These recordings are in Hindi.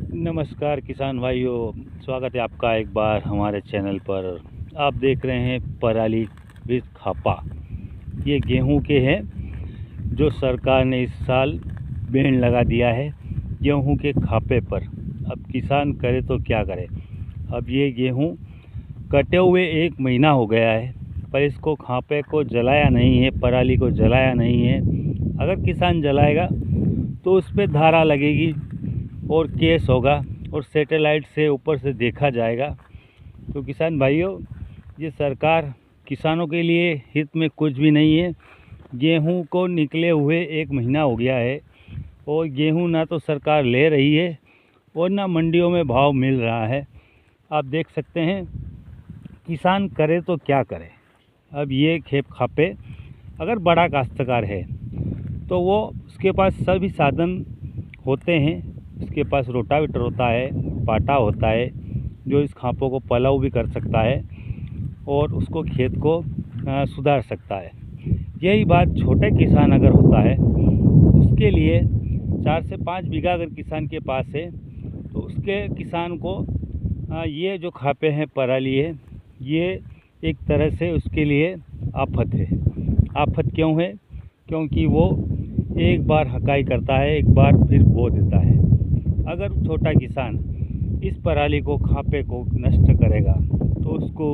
नमस्कार किसान भाइयों, स्वागत है आपका एक बार हमारे चैनल पर। आप देख रहे हैं पराली विद खापा। ये गेहूं के हैं जो सरकार ने इस साल बैन लगा दिया है गेहूं के खापे पर। अब किसान करे तो क्या करे। अब ये गेहूं कटे हुए 1 महीना हो गया है, पर इसको खापे को जलाया नहीं है, पराली को जलाया नहीं है। अगर किसान जलाएगा तो उस पर धारा लगेगी और केस होगा और सैटेलाइट से ऊपर से देखा जाएगा। तो किसान भाइयों, ये सरकार किसानों के लिए हित में कुछ भी नहीं है। गेहूं को निकले हुए 1 महीना हो गया है और गेहूं ना तो सरकार ले रही है और ना मंडियों में भाव मिल रहा है। आप देख सकते हैं, किसान करे तो क्या करे। अब ये खेप खापे अगर बड़ा काश्तकार है तो वो उसके पास सभी साधन होते हैं। उसके पास रोटावेटर होता है, पाटा होता है जो इस खापों को पलाऊ भी कर सकता है और उसको खेत को सुधार सकता है। यही बात छोटे किसान अगर होता है, उसके लिए 4 से 5 बीघा अगर किसान के पास है तो उसके किसान को ये जो खापे हैं, पराली है, ये एक तरह से उसके लिए आफत है। आफत क्यों है? क्योंकि वो एक बार हकाई करता है, एक बार फिर बो देता है। अगर छोटा किसान इस पराली को, खापे को नष्ट करेगा तो उसको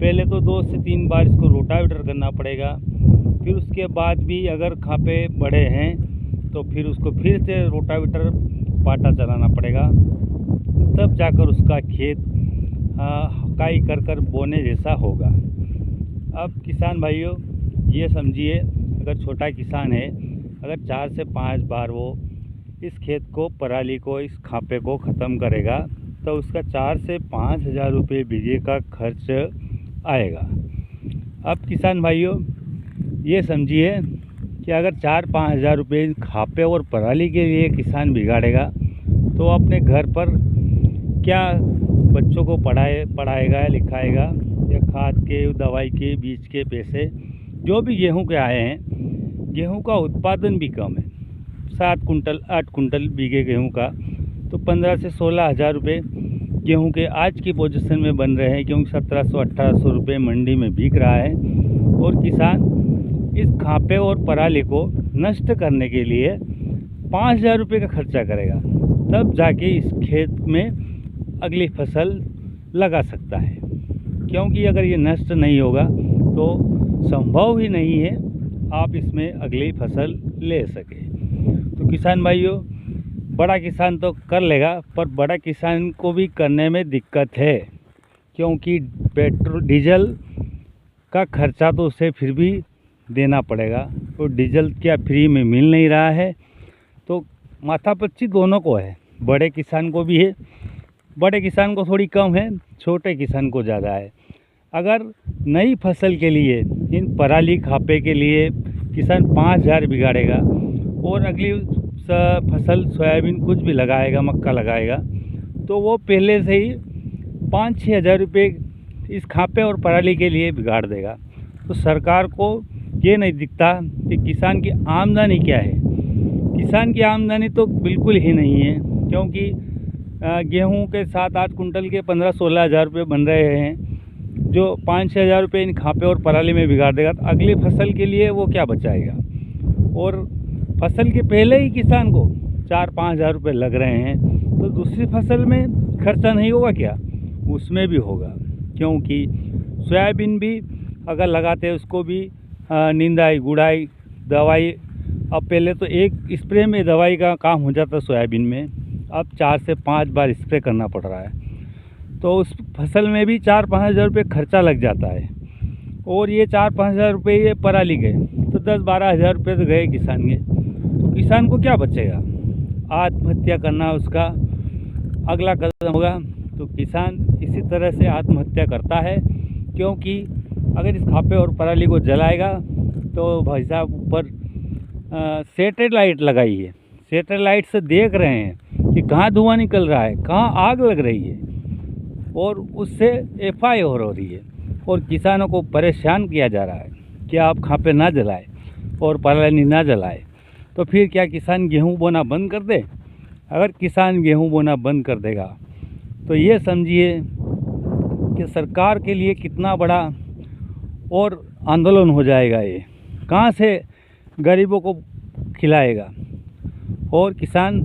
पहले तो 2 से 3 बार इसको रोटावेटर करना पड़ेगा। फिर उसके बाद भी अगर खापे बड़े हैं तो फिर उसको फिर से रोटावेटर, पाटा चलाना पड़ेगा, तब जाकर उसका खेत हकाई कर कर बोने जैसा होगा। अब किसान भाइयों, ये समझिए, अगर छोटा किसान है, अगर 4 से 5 बार वो इस खेत को, पराली को, इस खापे को ख़त्म करेगा तो उसका 4 से 5 हज़ार रुपये बीघे का खर्च आएगा। अब किसान भाइयों, ये समझिए कि अगर 4-5 हज़ार रुपये खापे और पराली के लिए किसान बिगाड़ेगा तो अपने घर पर क्या बच्चों को पढ़ाएगा, लिखाएगा, या खाद के, दवाई के, बीज के पैसे जो भी गेहूं के आए हैं। गेहूं का उत्पादन भी कम है, 7 कुंटल 8 कुंटल बीघे गेहूं का, तो 15 से 16 हज़ार रुपये गेहूं के आज की पोजीशन में बन रहे हैं, क्योंकि 1700-1800 रुपये मंडी में बिक रहा है। और किसान इस खापे और पराली को नष्ट करने के लिए 5,000 रुपये का खर्चा करेगा, तब जाके इस खेत में अगली फसल लगा सकता है। क्योंकि अगर ये नष्ट नहीं होगा तो संभव ही नहीं है आप इसमें अगली फसल ले सके। तो किसान भाइयों, बड़ा किसान तो कर लेगा, पर बड़ा किसान को भी करने में दिक्कत है, क्योंकि पेट्रोल डीजल का खर्चा तो उसे फिर भी देना पड़ेगा। तो डीजल क्या फ्री में मिल नहीं रहा है, तो माथापच्ची दोनों को है। बड़े किसान को भी है, बड़े किसान को थोड़ी कम है, छोटे किसान को ज़्यादा है। अगर नई फसल के लिए, इन पराली खापे के लिए किसान 5,000 बिगाड़ेगा और अगली फसल सोयाबीन कुछ भी लगाएगा, मक्का लगाएगा, तो वो पहले से ही 5-6 हज़ार रुपये इस खापे और पराली के लिए बिगाड़ देगा। तो सरकार को ये नहीं दिखता कि किसान की आमदनी क्या है। किसान की आमदनी तो बिल्कुल ही नहीं है, क्योंकि गेहूं के 7-8 कुंटल के 15-16 हज़ार रुपये बन रहे हैं, जो 5-6 हज़ार रुपये इन खापे और पराली में बिगाड़ देगा, तो अगली फसल के लिए वो क्या बचाएगा। और फसल के पहले ही किसान को 4-5 हज़ार रुपये लग रहे हैं, तो दूसरी फसल में खर्चा नहीं होगा क्या? उसमें भी होगा, क्योंकि सोयाबीन भी अगर लगाते हैं उसको भी निंदाई, गुड़ाई, दवाई। अब पहले तो एक स्प्रे में दवाई का काम हो जाता सोयाबीन में, अब 4 से 5 बार स्प्रे करना पड़ रहा है, तो उस फसल में भी 4-5 हज़ार रुपये खर्चा लग जाता है। और ये 4-5 हज़ार रुपये ये पराली गए तो 10-12 हज़ार रुपये तो गए किसान के। तो किसान को क्या बचेगा? आत्महत्या करना उसका अगला कदम होगा। तो किसान इसी तरह से आत्महत्या करता है, क्योंकि अगर इस खापे और पराली को जलाएगा तो भाई साहब ऊपर सैटेलाइट लगाई है, सैटेलाइट से देख रहे हैं कि कहाँ धुआं निकल रहा है, कहाँ आग लग रही है, और उससे एफआई हो रही है और किसानों को परेशान किया जा रहा है कि आप खापे ना जलाएं और पराली ना जलाएं। तो फिर क्या किसान गेहूं बोना बंद कर दे? अगर किसान गेहूं बोना बंद कर देगा तो ये समझिए कि सरकार के लिए कितना बड़ा और आंदोलन हो जाएगा। ये कहाँ से गरीबों को खिलाएगा। और किसान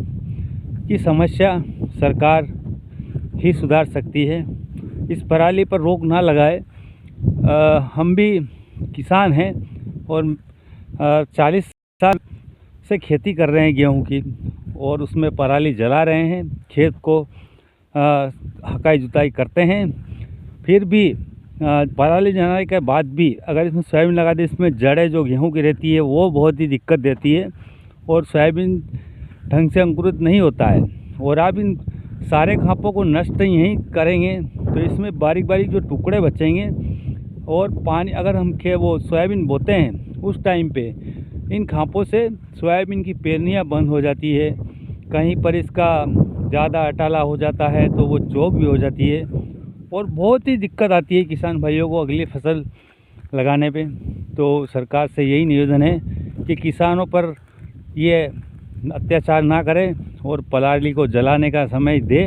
की समस्या सरकार ही सुधार सकती है। इस पराली पर रोक ना लगाए। हम भी किसान हैं और 40 साल से खेती कर रहे हैं गेहूं की, और उसमें पराली जला रहे हैं, खेत को हकाई जुताई करते हैं। फिर भी पराली जलाने के बाद भी अगर इसमें सोयाबीन लगा दे, इसमें जड़ें जो गेहूं की रहती है वो बहुत ही दिक्कत देती है और सोयाबीन ढंग से अंकुरित नहीं होता है। और आप इन सारे खापों को नष्ट नहीं करेंगे तो इसमें बारीक बारीक जो टुकड़े बचेंगे। और पानी अगर हम वो सोयाबीन बोते हैं उस टाइम पे इन खापों से सोयाबीन की पेरनियाँ बंद हो जाती है। कहीं पर इसका ज़्यादा अटाला हो जाता है तो वो चौक भी हो जाती है और बहुत ही दिक्कत आती है किसान भाइयों को अगली फसल लगाने पे। तो सरकार से यही निवेदन है कि किसानों पर ये अत्याचार ना करें और पराली को जलाने का समय दे,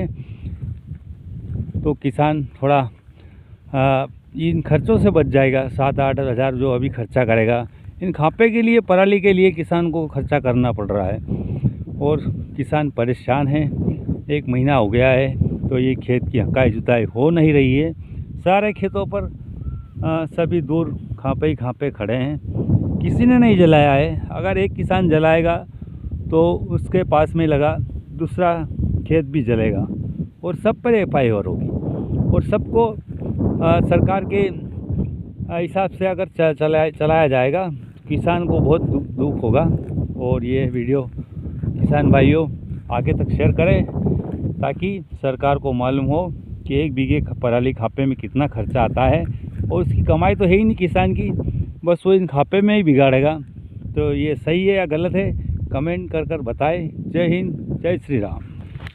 तो किसान थोड़ा इन खर्चों से बच जाएगा। 7-8 हज़ार जो अभी खर्चा करेगा इन खापे के लिए, पराली के लिए किसान को खर्चा करना पड़ रहा है और किसान परेशान है। 1 महीना हो गया है तो ये खेत की हकाई जुताई हो नहीं रही है। सारे खेतों पर सभी दूर खापे ही खापे खड़े हैं, किसी ने नहीं जलाया है। अगर एक किसान जलाएगा तो उसके पास में लगा दूसरा खेत भी जलेगा और सब पर एफआईआर होगी और सबको सरकार के हिसाब से अगर चलाया जाएगा तो किसान को बहुत दुख होगा। और ये वीडियो किसान भाइयों आगे तक शेयर करें ताकि सरकार को मालूम हो कि 1 बीघे पराली खापे में कितना खर्चा आता है और उसकी कमाई तो है ही नहीं किसान की, बस वो इन खापे में ही बिगाड़ेगा। तो ये सही है या गलत है कमेंट कर बताएं। जय हिंद, जय श्री राम।